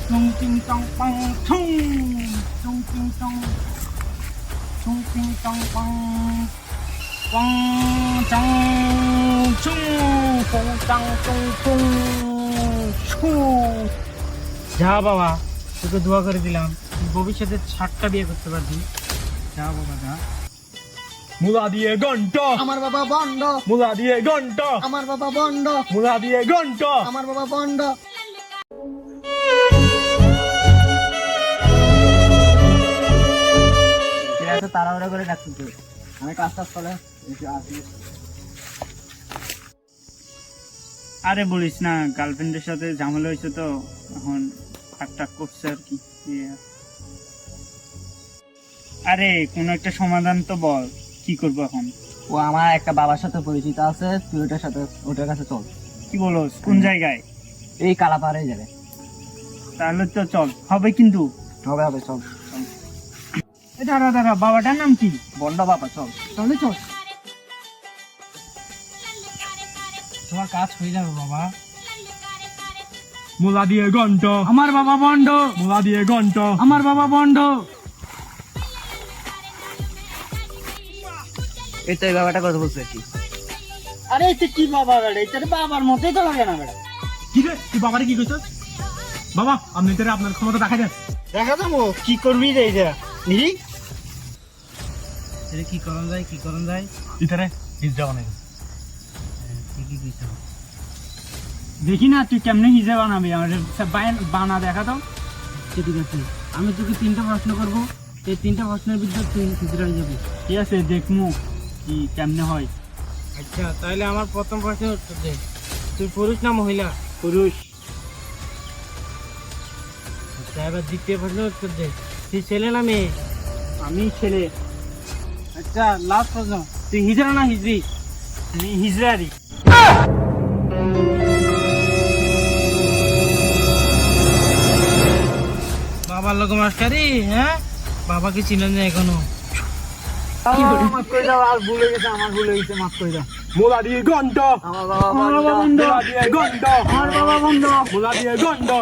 চুং চিং চং পাং ছুং চুং চিং চং চুং চিং চং পাং পাং চং ছুং পং চাং চুং চুং ছু। যা বাবা, তোকে দোয়া করে দিলাম, ভবিষ্যতে 6টা বিয়ে করতে পারবি। যা বাবা যা। মুলা দিয়ে ঘন্টা আমার বাবা বন্ড, মুলা দিয়ে ঘন্টা আমার বাবা বন্ড, মুলা দিয়ে ঘন্টা। আমার বাবা বন্ড। এত তাড়াহুড়া করে ডাকছিস, আমি কাজ টাজ করে আসি। আরে বলিস না, গার্লফ্রেন্ডের সাথে ঝামেলা হয়েছে তো এখন টাক করছে আর কি। আরে কোন একটা সমাধান তো বল, কি করবো এখন? ও আমার একটা বাবার সাথে পরিচিত আছে, তুই ওটার সাথে ওটার কাছে চল। কি বলো, কোন জায়গায়? এই কালাপাড়ে যাবে। তাহলে তো চল, হবে কিন্তু। হবে হবে, চল। দাঁড়া দাঁড়া, বাবাটার নাম কি? বন্ড বাবা, চল। তাহলে চল। তোমার কাজ হয়ে যাবে বাবা। মুলা দিয়ে ঘন্টা আমার বাবা বন্ড, মুলা দিয়ে ঘন্টা আমার বাবা বন্ড। এই তো এই বাবাটা কথা বলছে কি? আরে এটা কি বাবা বেড়া, এটা বাবার মতোই তো লাগে না বেড়া। কি রে, তুই বাবারে কি কইছস? বাবা আপনি তো আপনার ক্ষমতা দেখাই দেন। দেখা যাবো কি করবি রে এটা নিরি। এটা কি করন যায়, কি করন যায়? ইতারে হিজড়া বানাই ঠিকই কইছ। দেখি না তুই কেমনে হিজড়া বানাবি, আমাদের বানা দেখা দাও। ঠিক আছে, আমি তোকে 3টা প্রশ্ন করবো, এই 3টা প্রশ্নের ভিতরে তুই হিজড়া হয়ে যাবি। ঠিক আছে, দেখমু কি কেমনে হয়। আচ্ছা তাহলে আমার প্রথম প্রশ্নের উত্তর দে, তুই পুরুষ না মহিলা? পুরুষ। আচ্ছা এবার দ্বিতীয় প্রশ্নের উত্তর দে, তুই ছেলে না মেয়ে? আমি ছেলে। আচ্ছা লাস্ট প্রশ্ন, তুই হিজড়া না হিজড়ি? আমি হিজড়ারি। বাবার লোক মাস্টারি, হ্যাঁ বাবাকে চিনেন না এখনো? মাফ করে দাও, আর ভুলে গেছে, আমার ভুলে গেছে, মাফ করে দাও। মুলা দিয়ে ঘন্টা আমার বাবা আমার বাবা বন্ধ, মুলা দিয়ে ঘন্টা আমার বাবা বন্ধ, মুলা দিয়ে ঘন্টা।